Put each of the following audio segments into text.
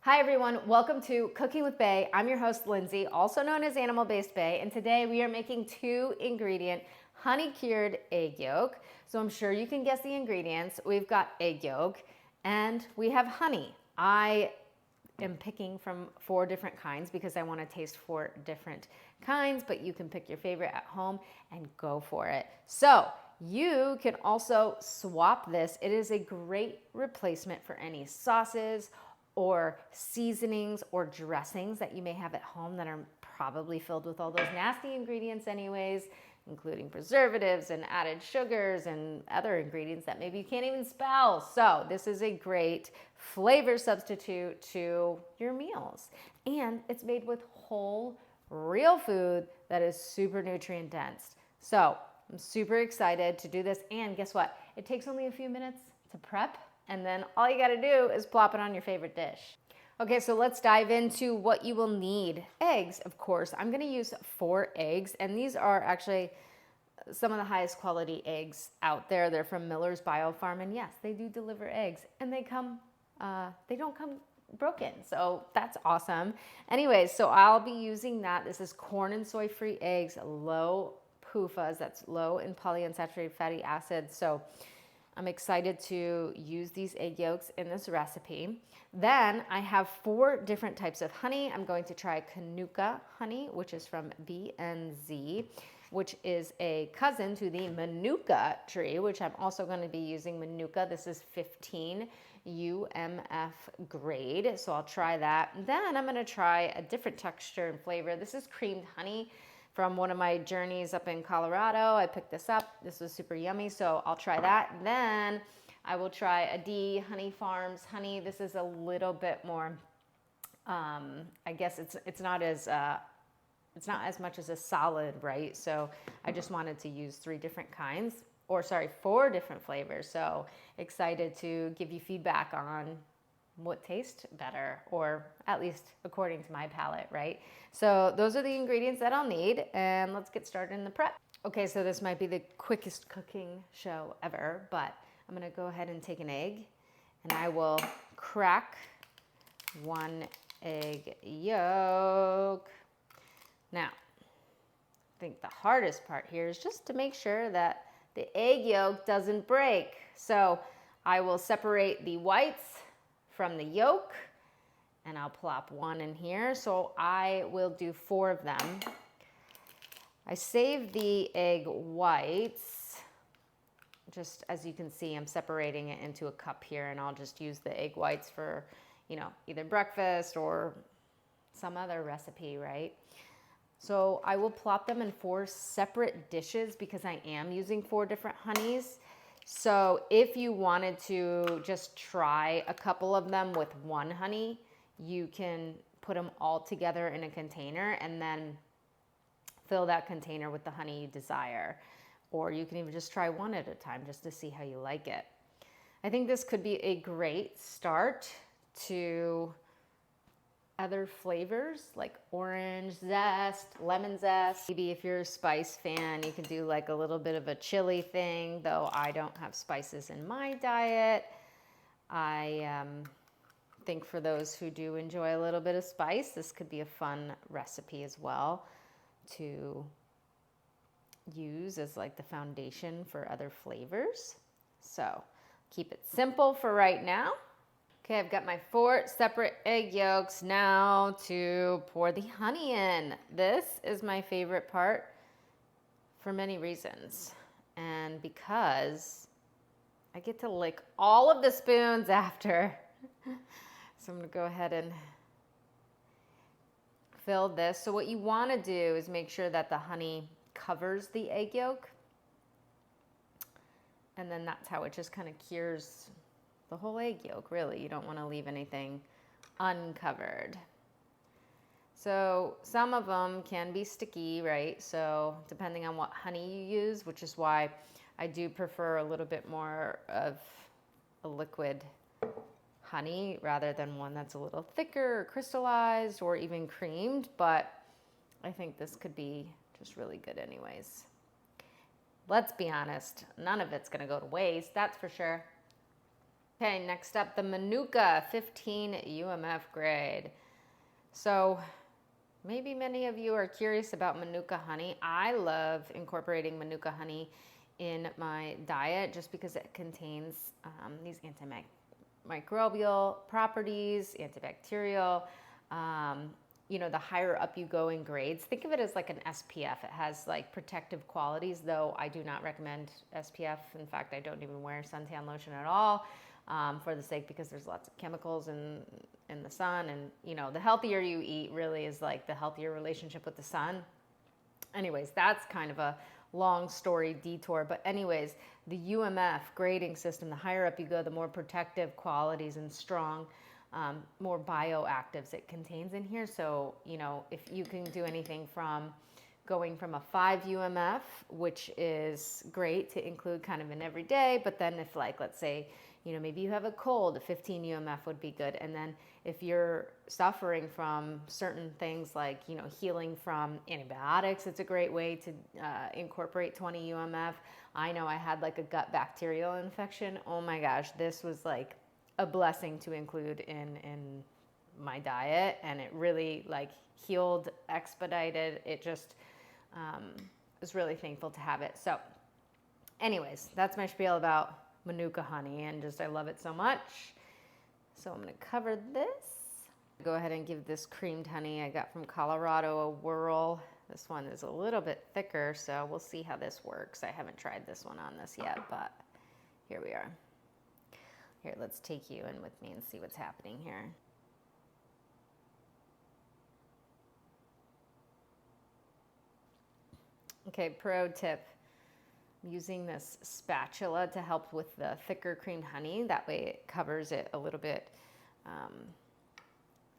Hi everyone, welcome to Cooking with Bae. I'm your host Lindsay, also known as Animal Based Bae, and today we are making 2-ingredient honey cured egg yolk. So I'm sure you can guess the ingredients. We've got egg yolk and we have honey. I am picking from 4 different kinds because I want to taste 4 different kinds, but you can pick your favorite at home and go for it. So you can also swap this. It is a great replacement for any sauces or seasonings or dressings that you may have at home that are probably filled with all those nasty ingredients anyways, including preservatives and added sugars and other ingredients that maybe you can't even spell. So this is a great flavor substitute to your meals. And it's made with whole, real food that is super nutrient dense. So I'm super excited to do this. And guess what? It takes only a few minutes to prep. And then all you gotta do is plop it on your favorite dish. Okay, so let's dive into what you will need. Eggs, of course. I'm gonna use 4 eggs, and these are actually some of the highest quality eggs out there. They're from Miller's Bio Farm, and yes, they do deliver eggs, and they don't come broken, so that's awesome. Anyways, so I'll be using that. This is corn and soy-free eggs, low PUFAs, that's low in polyunsaturated fatty acids. So I'm excited to use these egg yolks in this recipe. Then I have 4 different types of honey. I'm going to try Canuka honey, which is from BeeNZ, which is a cousin to the Manuka tree, which I'm also going to be using Manuka. This is 15 UMF grade, so I'll try that. Then I'm going to try a different texture and flavor. This is creamed honey from one of my journeys up in Colorado. I picked this up. This was super yummy, so I'll try that. Then I will try Adee Honey Farms honey. This is a little bit more, I guess it's not as much as a solid, right? So I just wanted to use 4 different flavors. So excited to give you feedback on what tastes better, or at least according to my palate, right? So those are the ingredients that I'll need, and let's get started in the prep. Okay, so this might be the quickest cooking show ever, but I'm gonna go ahead and take an egg, and I will crack 1 egg yolk. Now, I think the hardest part here is just to make sure that the egg yolk doesn't break. So I will separate the whites from the yolk, and I'll plop 1 in here. So I will do 4 of them. I saved the egg whites. Just as you can see, I'm separating it into a cup here, and I'll just use the egg whites for, either breakfast or some other recipe, right? So I will plop them in 4 separate dishes because I am using 4 different honeys. So if you wanted to just try a couple of them with 1 honey, you can put them all together in a container and then fill that container with the honey you desire. Or you can even just try 1 at a time just to see how you like it. I think this could be a great start to other flavors like orange zest, lemon zest. Maybe if you're a spice fan, you can do like a little bit of a chili thing, though I don't have spices in my diet. I think for those who do enjoy a little bit of spice, this could be a fun recipe as well to use as like the foundation for other flavors. So keep it simple for right now. Okay, I've got my 4 separate egg yolks now to pour the honey in. This is my favorite part for many reasons. And because I get to lick all of the spoons after. So I'm gonna go ahead and fill this. So what you wanna do is make sure that the honey covers the egg yolk. And then that's how it just kind of cures the whole egg yolk, really. You don't want to leave anything uncovered. So some of them can be sticky, right? So depending on what honey you use, which is why I do prefer a little bit more of a liquid honey rather than one that's a little thicker or crystallized or even creamed, but I think this could be just really good anyways. Let's be honest, none of it's gonna go to waste, that's for sure. Okay, next up, the Manuka 15 UMF grade. So maybe many of you are curious about Manuka honey. I love incorporating Manuka honey in my diet just because it contains these antimicrobial properties, antibacterial. The higher up you go in grades, think of it as like an SPF. It has like protective qualities, though I do not recommend SPF. In fact, I don't even wear suntan lotion at all for the sake because there's lots of chemicals in the sun. And, the healthier you eat really is like the healthier relationship with the sun. Anyways, that's kind of a long story detour. But anyways, the UMF grading system, the higher up you go, the more protective qualities and strong, more bioactives it contains in here. So, if you can do anything from going from a 5 UMF, which is great to include kind of in every day, but then if let's say, maybe you have a cold, a 15 UMF would be good. And then if you're suffering from certain things like, healing from antibiotics, it's a great way to incorporate 20 UMF. I know I had like a gut bacterial infection. Oh my gosh, this was like a blessing to include in my diet, and it really healed, expedited. It just was really thankful to have it. So anyways, that's my spiel about Manuka honey, and just I love it so much. So I'm going to cover this. Go ahead and give this creamed honey I got from Colorado a whirl. This one is a little bit thicker, so we'll see how this works. I haven't tried this one on this yet, but here we are. Here, let's take you in with me and see what's happening here. Okay, pro tip. I'm using this spatula to help with the thicker creamed honey. That way it covers it a little bit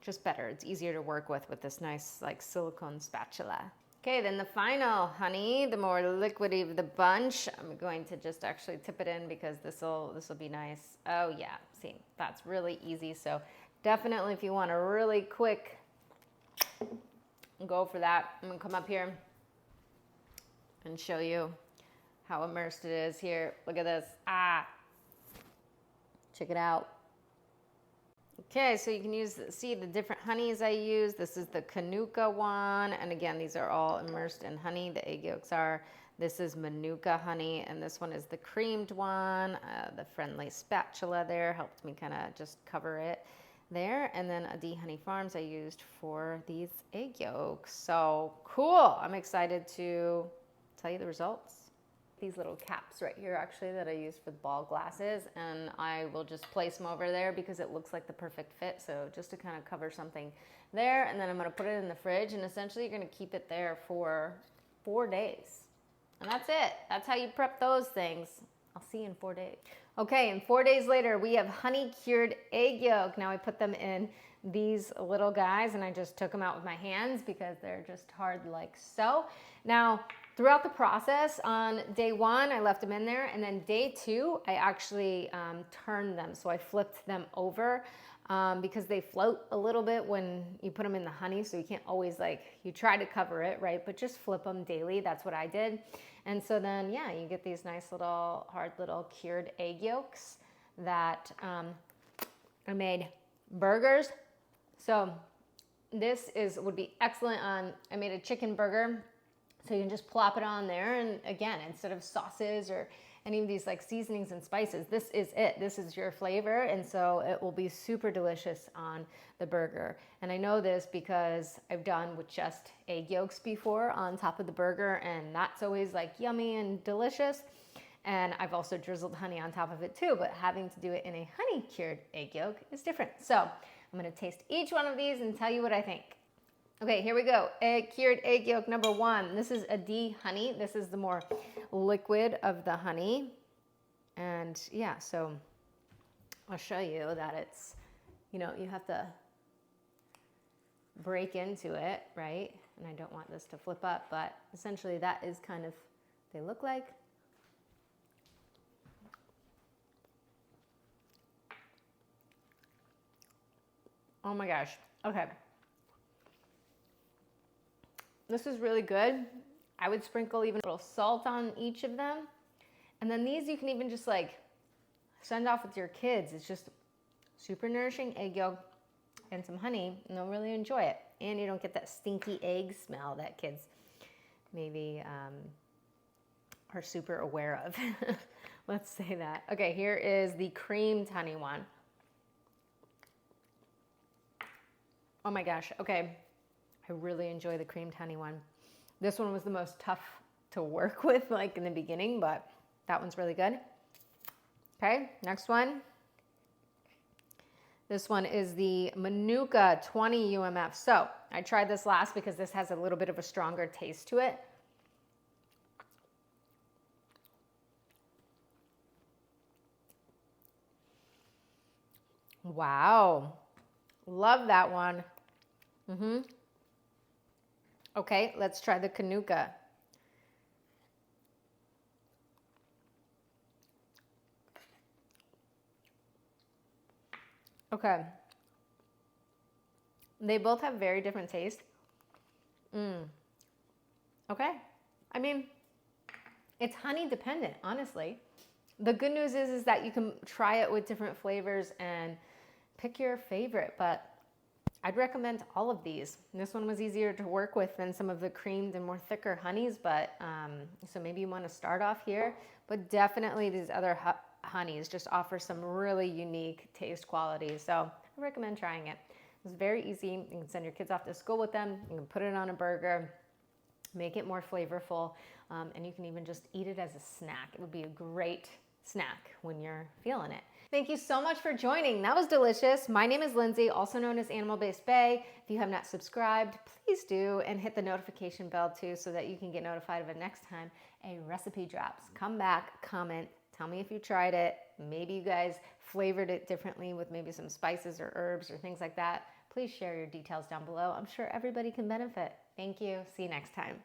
just better. It's easier to work with this nice silicone spatula. Okay, then the final honey, the more liquidy of the bunch. I'm going to just actually tip it in because this will be nice. Oh yeah, see, that's really easy. So definitely if you want a really quick go for that, I'm gonna come up here and show you how immersed it is here. Look at this. Check it out. Okay, so you can see the different honeys I use. This is the Manuka one, and again, these are all immersed in honey. The egg yolks are. This is Manuka honey, and this one is the creamed one. The friendly spatula there helped me kind of just cover it there. And then Adee Honey Farms I used for these egg yolks. So cool. I'm excited to tell you the results. These little caps right here actually that I use for the ball glasses, and I will just place them over there because it looks like the perfect fit. So just to kind of cover something there, and then I'm going to put it in the fridge, and essentially you're going to keep it there for 4 days. And that's it. That's how you prep those things. I'll see you in 4 days. Okay, and 4 days later we have honey cured egg yolk. Now I put them in these little guys, and I just took them out with my hands because they're just hard like so. Now, throughout the process, on day 1, I left them in there, and then day 2, I actually turned them. So I flipped them over because they float a little bit when you put them in the honey, so you can't always you try to cover it, right? But just flip them daily. That's what I did. And so then, yeah, you get these nice little, hard little cured egg yolks that I made burgers. So this would be excellent on, I made a chicken burger. So you can just plop it on there, and again, instead of sauces or any of these seasonings and spices, this is it. This is your flavor, and so it will be super delicious on the burger. And I know this because I've done with just egg yolks before on top of the burger, and that's always yummy and delicious. And I've also drizzled honey on top of it too, but having to do it in a honey cured egg yolk is different. So I'm gonna taste each one of these and tell you what I think. Okay, here we go. Cured egg yolk number 1. This is Adee honey. This is the more liquid of the honey. And yeah, so I'll show you that it's, you have to break into it, right? And I don't want this to flip up, but essentially that is kind of, they look like. Oh my gosh. Okay. This is really good. I would sprinkle even a little salt on each of them. And then these you can even just send off with your kids. It's just super nourishing egg yolk and some honey, and they'll really enjoy it. And you don't get that stinky egg smell that kids maybe are super aware of. Let's say that. Okay, here is the creamed honey one. Oh my gosh, okay. I really enjoy the creamed honey one. This one was the most tough to work with, like in the beginning, but that one's really good. Okay, next one. This one is the Manuka 20 UMF. So I tried this last because this has a little bit of a stronger taste to it. Wow, love that one. Okay, let's try the Kanuka. Okay. They both have very different tastes. Okay. I mean, it's honey dependent, honestly. The good news is that you can try it with different flavors and pick your favorite, but I'd recommend all of these. This one was easier to work with than some of the creamed and more thicker honeys, but so maybe you want to start off here, but definitely these other honeys just offer some really unique taste qualities. So I recommend trying it. It's very easy. You can send your kids off to school with them. You can put it on a burger, make it more flavorful, and you can even just eat it as a snack. It would be a great snack when you're feeling it. Thank you so much for joining. That was delicious. My name is Lindsay, also known as Animal Based Bae. If you have not subscribed, please do, and hit the notification bell too so that you can get notified of it next time a recipe drops. Come back, comment, tell me if you tried it. Maybe you guys flavored it differently with maybe some spices or herbs or things like that. Please share your details down below. I'm sure everybody can benefit. Thank you. See you next time.